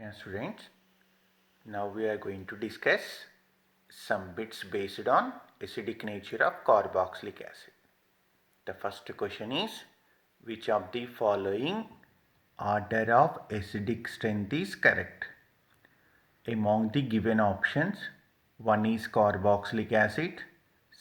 Yeah, students, now we are going to discuss some bits based on acidic nature of carboxylic acid. The first question is, which of the following order of acidic strength is correct? Among the given options, one is carboxylic acid,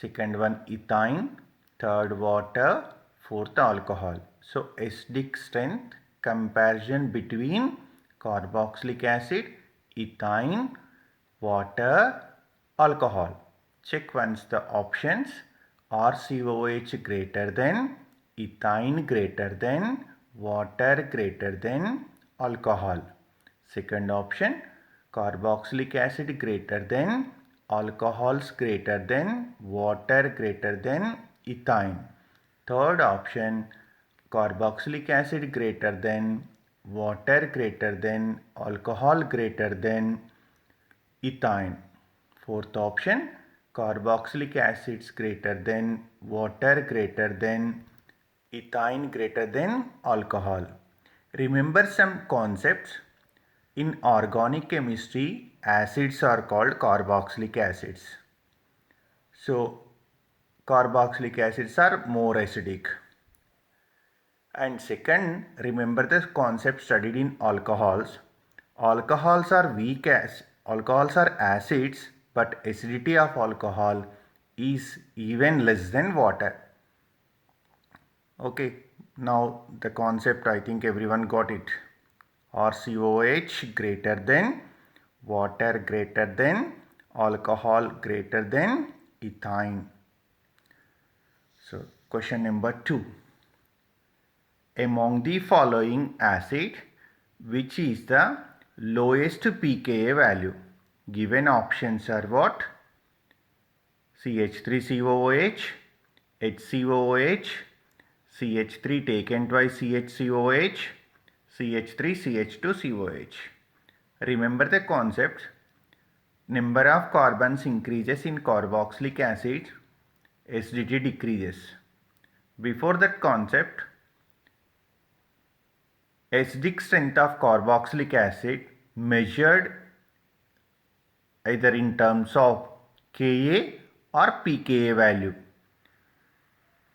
second one ethyne, third water, fourth alcohol. So acidic strength comparison between carboxylic acid, ethyne, water, alcohol. Check once the options. RCOH greater than, ethyne greater than, water greater than, alcohol. Second option, carboxylic acid greater than, alcohols greater than, water greater than, ethyne. Third option, carboxylic acid greater than, water greater than, alcohol greater than, ethyne. Fourth option, carboxylic acids greater than, water greater than, ethyne greater than, alcohol. Remember some concepts. In organic chemistry, acids are called carboxylic acids. So, carboxylic acids are more acidic. And second, remember the concept studied in alcohols. Alcohols are acids, but acidity of alcohol is even less than water. Okay, now the concept, I think everyone got it. RCOH greater than, water greater than, alcohol greater than, ethyne. So question number 2. Among the following acid, which is the lowest pKa value? Given options are what? CH3COOH, HCOOH, CH3 taken twice CHCOOH, CH3CH2COH. Remember the concept. Number of carbons increases in carboxylic acid, acidity decreases. Before that concept, acidic strength of carboxylic acid measured either in terms of Ka or pKa value.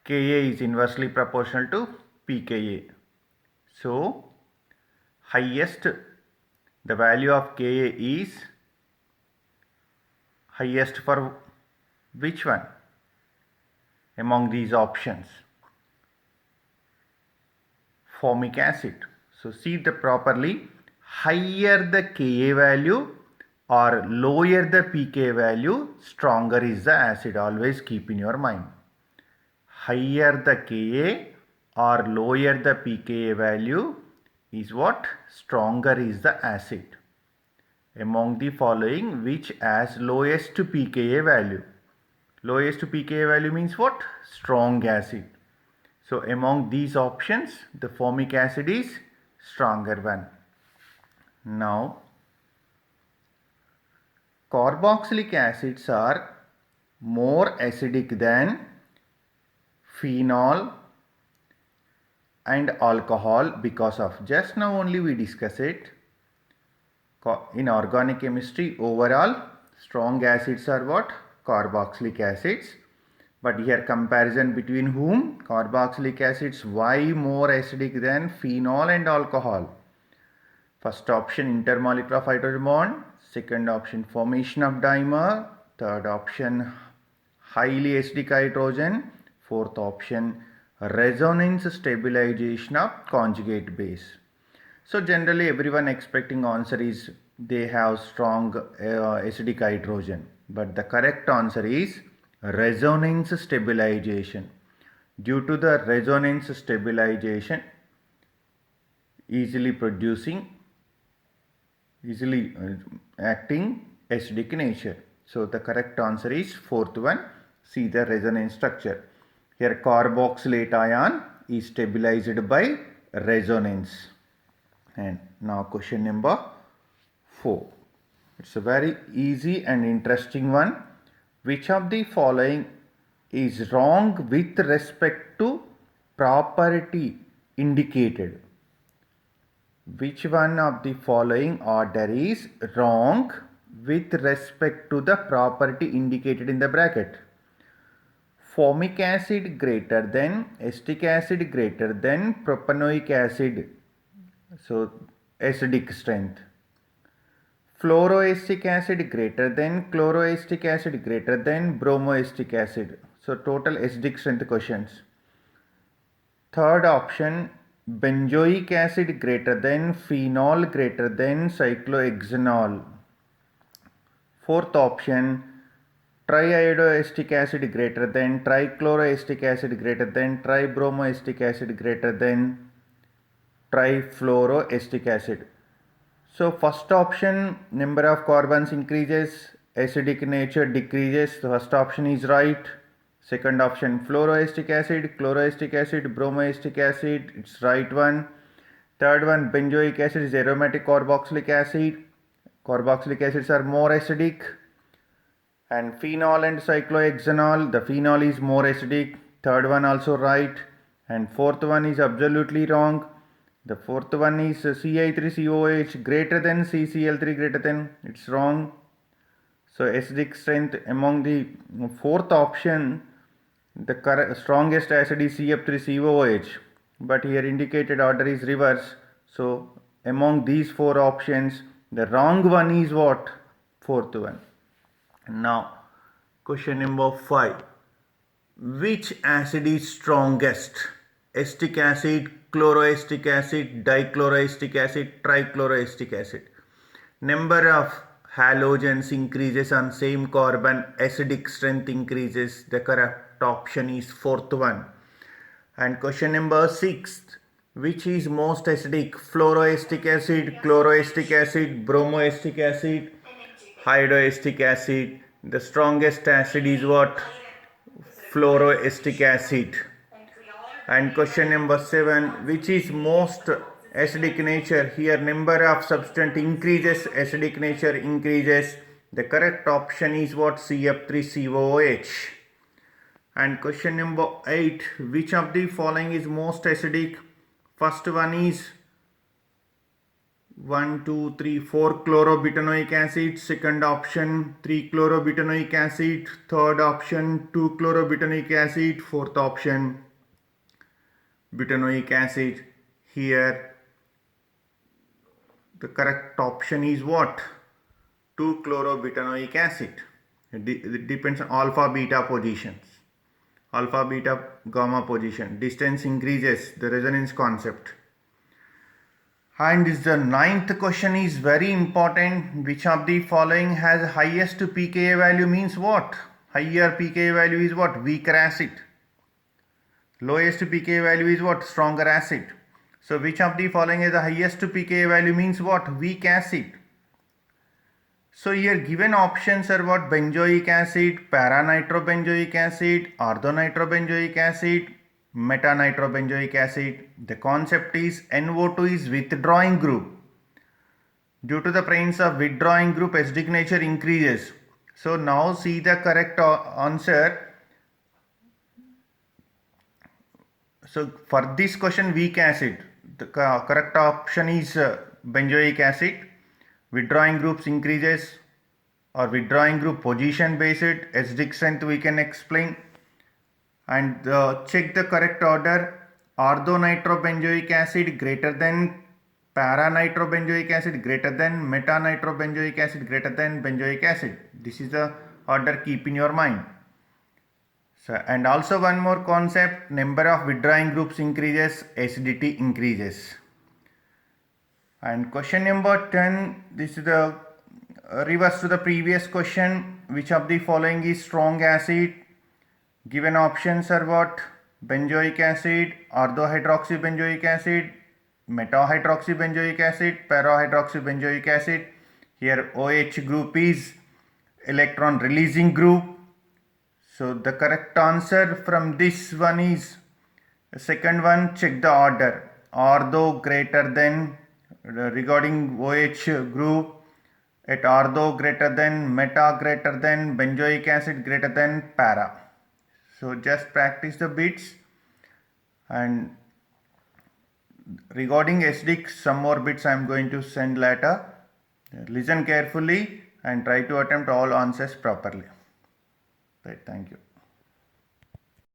Ka is inversely proportional to pKa. So, the value of Ka is highest for which one among these options? Formic acid. So see the properly, higher the Ka value or lower the pKa value, stronger is the acid. Always keep in your mind. Higher the Ka or lower the pKa value is what? Stronger is the acid. Among the following, which has lowest pKa value? Lowest pKa value means what? Strong acid. So among these options, the formic acid is stronger one. Now, carboxylic acids are more acidic than phenol and alcohol because of, just now only we discussed it. In organic chemistry, overall strong acids are what? Carboxylic acids. But here comparison between whom? Carboxylic acids. Why more acidic than phenol and alcohol? First option, intermolecular of hydrogen bond. Second option, formation of dimer. Third option, highly acidic hydrogen. Fourth option, resonance stabilization of conjugate base. So generally everyone expecting answer is they have strong acidic hydrogen. But the correct answer is resonance stabilization. Due to the resonance stabilization, easily acting acidic nature. So the correct answer is fourth one. See the resonance structure. Here carboxylate ion is stabilized by resonance. And now question number 4. It's a very easy and interesting one. Which of the following is wrong with respect to property indicated? Which one of the following order is wrong with respect to the property indicated in the bracket? Formic acid greater than acetic acid greater than propanoic acid. So acidic strength. Fluoroacetic acid greater than chloroacetic acid greater than bromoacetic acid. So total acidic strength questions. Third option, benzoic acid greater than phenol greater than cyclohexanol. Fourth option, triiodoacetic acid greater than trichloroacetic acid greater than tribromoacetic acid greater than trifluoroacetic acid. So first option, number of carbons increases, acidic nature decreases. The first option is right. Second option, fluoroacetic acid, chloroacetic acid, bromoacetic acid, it's right one. Third one, benzoic acid is aromatic carboxylic acid. Carboxylic acids are more acidic. And phenol and cyclohexanol, the phenol is more acidic. Third one also right. And fourth one is absolutely wrong. The fourth one is Ci3COOH greater than CCl3 greater than, it's wrong. So acidic strength among the fourth option, the strongest acid is CF3COOH, but here indicated order is reverse. So among these four options, the wrong one is what? Fourth one. Now question number 5. Which acid is strongest? Acetic acid, chloroacetic acid, dichloroacetic acid, trichloroacetic acid. Number of halogens increases on same carbon, acidic strength increases. The correct option is fourth one. And question number 6. Which is most acidic? Fluoroacetic acid, chloroacetic acid, bromoacetic acid, hydroacetic acid. The strongest acid is what? Fluoroacetic acid. And question number 7, which is most acidic nature? Here number of substance increases, acidic nature increases. The correct option is what? CF3COOH. And question number 8, which of the following is most acidic? First one is 1, 2, 3, 4 chlorobutanoic acid. Second option 3 chlorobutanoic acid. Third option 2 chlorobutanoic acid. Fourth option butanoic acid. Here the correct option is what? 2 chlorobutanoic acid. It depends on alpha beta positions. Alpha beta gamma position. Distance increases, the resonance concept. And the 9th question is very important. Which of the following has highest pKa value means what? Higher pKa value is what? Weaker acid. Lowest pKa value is what? Stronger acid. So which of the following is the highest pKa value means what? Weak acid. So here given options are what? Benzoic acid, para-nitrobenzoic acid, orthonitrobenzoic acid, meta-nitrobenzoic acid. The concept is NO2 is withdrawing group. Due to the presence of withdrawing group, acidic nature increases. So now see the correct answer. So for this question, weak acid, the correct option is benzoic acid. Withdrawing groups increases or withdrawing group position based acidic strength we can explain. And check the correct order. Orthonitrobenzoic acid greater than para-nitrobenzoic acid greater than meta-nitrobenzoic acid greater than benzoic acid. This is the order, keep in your mind. So, and also one more concept, number of withdrawing groups increases, acidity increases. And question number 10, this is the reverse to the previous question. Which of the following is strong acid? Given options are what? Benzoic acid, orthohydroxybenzoic acid, metahydroxybenzoic acid, para-hydroxybenzoic acid. Here OH group is electron releasing group. So the correct answer from this one is second one. Check the order. Ortho greater than, regarding OH group, at ortho greater than, meta greater than, benzoic acid greater than, para. So just practice the bits, and Regarding SDIC, some more bits I am going to send later. Listen carefully and try to attempt all answers properly. Right, thank you.